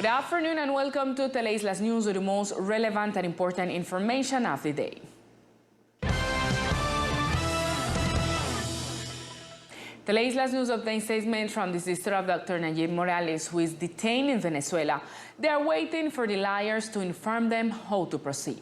Good afternoon and welcome to Teleislas News with the most relevant and important information of the day. Teleislas News obtained statement from the sister of Dr. Nayib Morales, who is detained in Venezuela. They are waiting for the lawyers to inform them how to proceed.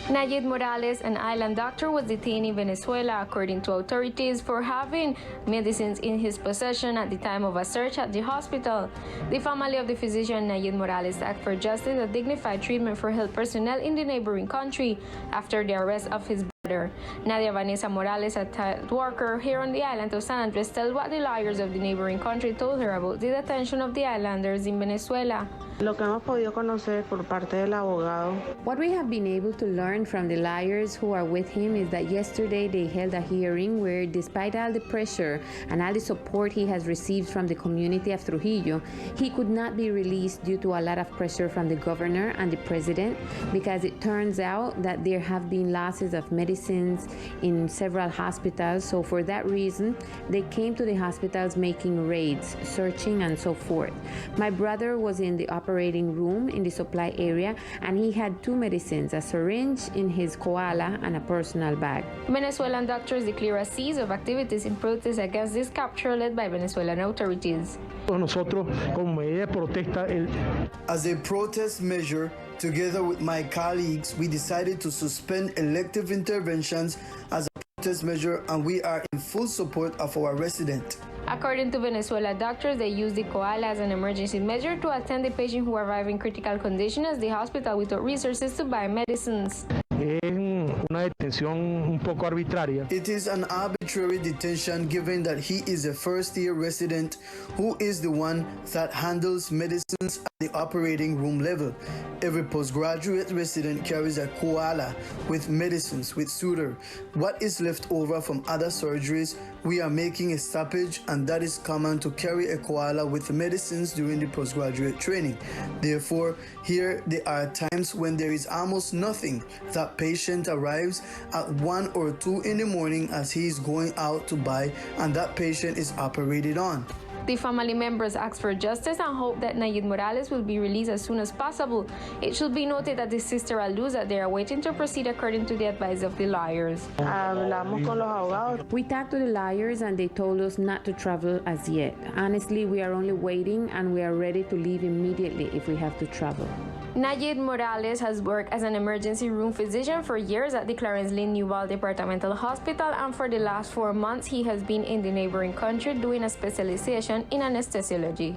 Nayib Morales, an island doctor, was detained in Venezuela, according to authorities, for having medicines in his possession at the time of a search at the hospital. The family of the physician Nayib Morales asked for justice and dignified treatment for health personnel in the neighboring country after the arrest of his brother. Nadia Vanessa Morales, a health worker here on the island of San Andres, tells what the lawyers of the neighboring country told her about the detention of the islanders in Venezuela. Lo que hemos podido conocer por parte del abogado. What we have been able to learn from the lawyers who are with him is that yesterday they held a hearing where, despite all the pressure and all the support he has received from the community of Trujillo, he could not be released due to a lot of pressure from the governor and the president, because it turns out that there have been losses of medicines in several hospitals. So for that reason, they came to the hospitals making raids, searching and so forth. My brother was in the operating room in the supply area, and he had two medicines, a syringe in his koala and a personal bag. Venezuelan doctors declare a cease of activities in protest against this capture led by Venezuelan authorities. Nosotros, como medida de protesta, As a protest measure, together with my colleagues, we decided to suspend elective interventions as a protest measure, and we are in full support of our resident. According to Venezuela doctors, they use the koala as an emergency measure to attend the patients who arrive in critical condition as the hospital without resources to buy medicines. una detención un poco arbitraria. It is an arbitrary detention given that he is a first-year resident who is the one that handles medicines at the operating room level. Every postgraduate resident carries a koala with medicines with suitor. What is left over from other surgeries, we are making a stoppage, and that is common to carry a koala with medicines during the postgraduate training. Therefore, here there are times when there is almost nothing. That patient arrives at 1 or 2 in the morning as he is going out to buy, and that patient is operated on. The family members ask for justice and hope that Nayib Morales will be released as soon as possible. It should be noted that the sister alludes that they are waiting to proceed according to the advice of the lawyers. Hablamos con los abogados. We talked to the lawyers and they told us not to travel as yet. Honestly, we are only waiting, and we are ready to leave immediately if we have to travel. Nayib Morales has worked as an emergency room physician for years at the Clarence Lynn Newell Departmental Hospital, and for the last 4 months he has been in the neighboring country doing a specialization in anesthesiology.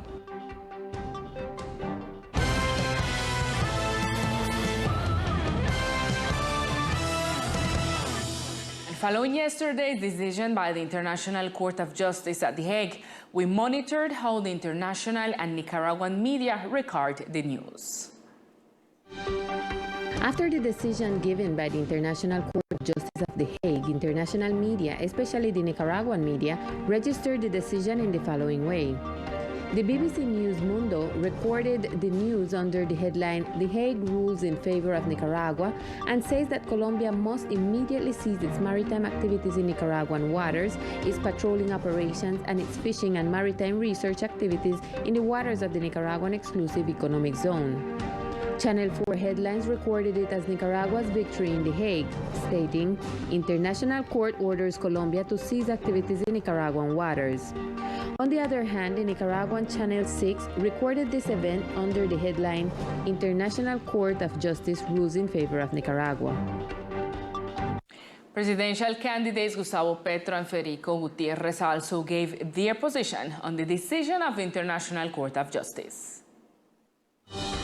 Following yesterday's decision by the International Court of Justice at The Hague, we monitored how the international and Nicaraguan media record the news. After the decision given by the International Court of Justice of The Hague, international media, especially the Nicaraguan media, registered the decision in the following way. The BBC News Mundo recorded the news under the headline, "The Hague rules in favor of Nicaragua," and says that Colombia must immediately cease its maritime activities in Nicaraguan waters, its patrolling operations, and its fishing and maritime research activities in the waters of the Nicaraguan Exclusive Economic Zone. Channel 4 headlines recorded it as Nicaragua's victory in The Hague, stating, "International Court orders Colombia to cease activities in Nicaraguan waters." On the other hand, the Nicaraguan Channel 6 recorded this event under the headline, "International Court of Justice rules in favor of Nicaragua." Presidential candidates Gustavo Petro and Federico Gutierrez also gave their position on the decision of the International Court of Justice.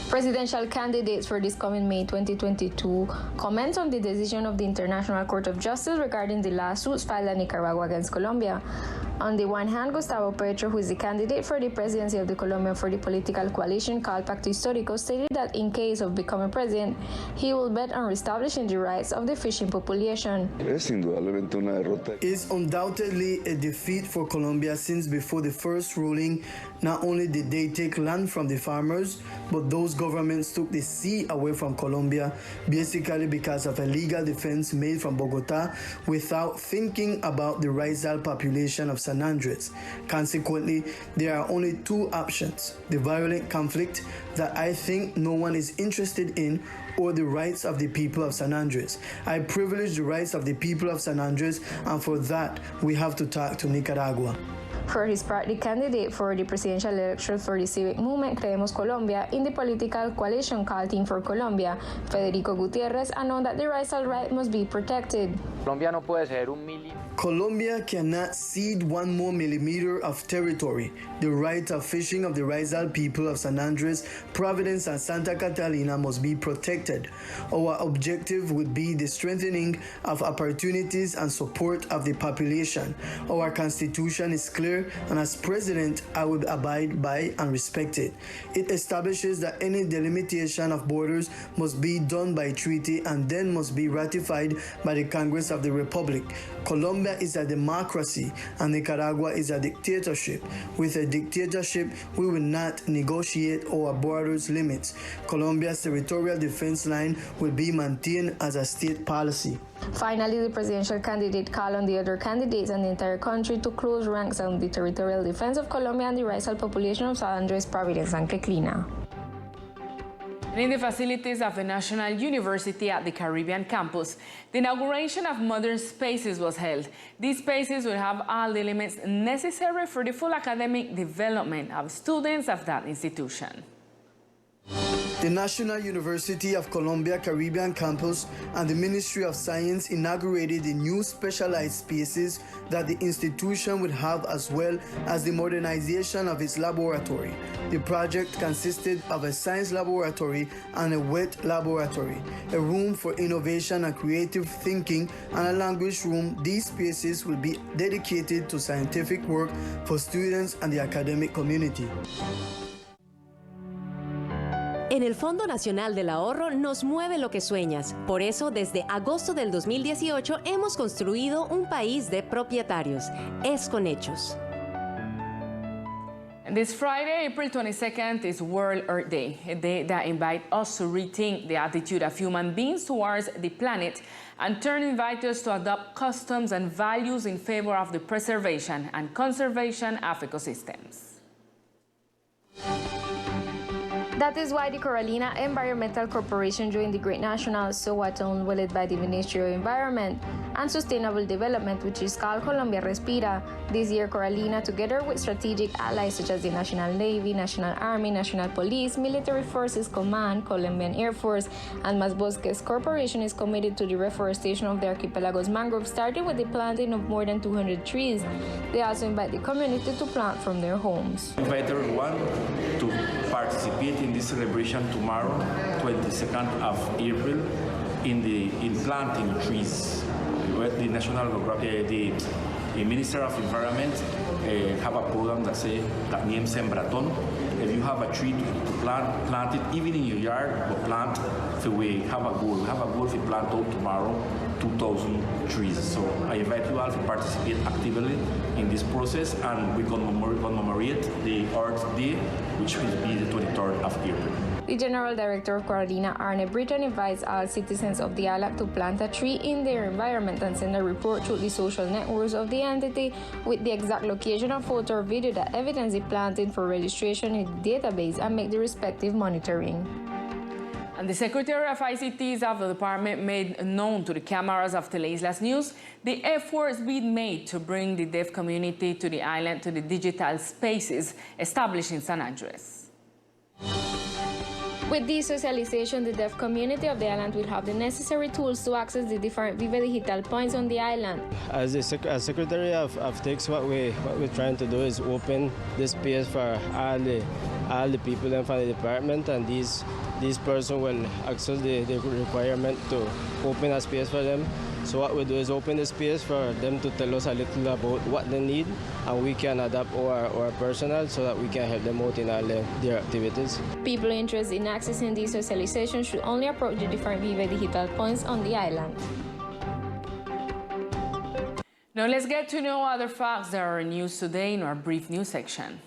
Presidential candidates for this coming May 2022 comment on the decision of the International Court of Justice regarding the lawsuits filed in Nicaragua against Colombia. On the one hand, Gustavo Petro, who is the candidate for the presidency of the Colombia for the political coalition called Pacto Histórico, stated that in case of becoming president, he will bet on reestablishing the rights of the fishing population. It's undoubtedly a defeat for Colombia, since before the first ruling, not only did they take land from the farmers, but those governments took the sea away from Colombia, basically because of a legal defense made from Bogota without thinking about the racial population of San San Andres. Consequently, there are only two options: the violent conflict that I think no one is interested in, or the rights of the people of San Andres. I privilege the rights of the people of San Andres, and for that, we have to talk to Nicaragua. For his part, the candidate for the presidential election for the civic movement Creemos Colombia in the political coalition called Team for Colombia, Federico Gutierrez, announced that the Rizal right must be protected. Colombia no puede ceder un Colombia cannot cede 1 more millimeter of territory. The right of fishing of the Rizal people of San Andres, Providence, and Santa Catalina must be protected. Our objective would be the strengthening of opportunities and support of the population. Our constitution is clear, and as president, I would abide by and respect it. It establishes that any delimitation of borders must be done by treaty and then must be ratified by the Congress of the Republic. Colombia is a democracy and Nicaragua is a dictatorship. With a dictatorship, we will not negotiate our borders limits. Colombia's territorial defense line will be maintained as a state policy. Finally, the presidential candidate called on the other candidates and the entire country to close ranks on the territorial defense of Colombia and the Rizal population of San Andres, Providence, and Cleclina. In the facilities of the National University at the Caribbean campus, the inauguration of modern spaces was held. These spaces will have all the elements necessary for the full academic development of students of that institution. The National University of Colombia Caribbean Campus and the Ministry of Science inaugurated the new specialized spaces that the institution would have, as well as the modernization of its laboratory. The project consisted of a science laboratory and a wet laboratory, a room for innovation and creative thinking, and a language room. These spaces will be dedicated to scientific work for students and the academic community. En el Fondo Nacional del Ahorro nos mueve lo que sueñas. Por eso, desde agosto del 2018 hemos construido un país de propietarios. Es con hechos. And this Friday, April 22nd, is World Earth Day, a day that invites us to rethink the attitude of human beings towards the planet and invite us to adopt customs and values in favor of the preservation and conservation of ecosystems. That is why the Carolina Environmental Corporation joined the Great National Sowathon led by the Ministry of Environment and Sustainable Development, which is called Colombia Respira. This year, Carolina, together with strategic allies such as the National Navy, National Army, National Police, Military Forces Command, Colombian Air Force, and Mas Bosques Corporation, is committed to the reforestation of the archipelago's mangroves, starting with the planting of more than 200 trees. They also invite the community to plant from their homes. I invite everyone to participate in this celebration tomorrow, 22nd of April, in planting trees. The Minister of Environment have a program that names Sembraton. If you have a tree to plant it even in your yard, but plant. So we have a goal. We have a goal to plant out tomorrow 2,000 trees. So I invite you all to participate actively in this process, and we commemorate the Earth Day, which will be the 23rd of April. The General Director of Carolina, Arne Britton, invites all citizens of the island to plant a tree in their environment and send a report through the social networks of the entity with the exact location of photo or video that evidence the planting for registration in the database and make the respective monitoring. And the Secretary of ICTs of the department made known to the cameras of Teleislas News the efforts being made to bring the deaf community to the island to the digital spaces established in San Andres. With this socialization, the deaf community of the island will have the necessary tools to access the different Viva Digital points on the island. As Secretary of TICS, what we're trying to do is open this space for all the people and for the department, and these persons will access the requirement to open a space for them. So what we do is open the space for them to tell us a little about what they need, and we can adapt our personnel so that we can help them out in all their activities. People interested in accessing these socialization should only approach the different Viva Digital points on the island. Now let's get to know other facts that are in news today in our brief news section.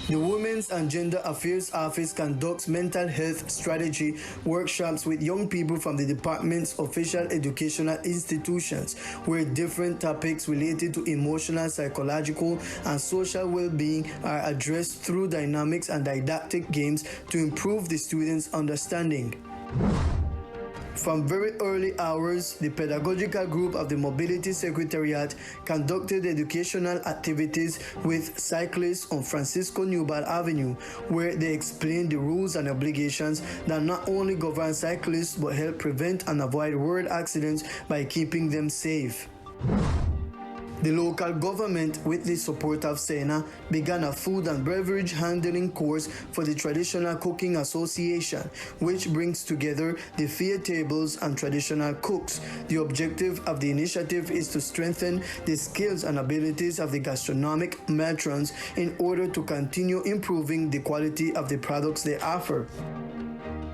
The The Women's and Gender Affairs Office conducts mental health strategy workshops with young people from the department's official educational institutions, where different topics related to emotional, psychological, and social well-being are addressed through dynamics and didactic games to improve the students' understanding. From very early hours, the pedagogical group of the Mobility Secretariat conducted educational activities with cyclists on Francisco Newball Avenue, where they explained the rules and obligations that not only govern cyclists but help prevent and avoid road accidents by keeping them safe. The local government, with the support of SENA, began a food and beverage handling course for the Traditional Cooking Association, which brings together the fair tables and traditional cooks. The objective of the initiative is to strengthen the skills and abilities of the gastronomic matrons in order to continue improving the quality of the products they offer.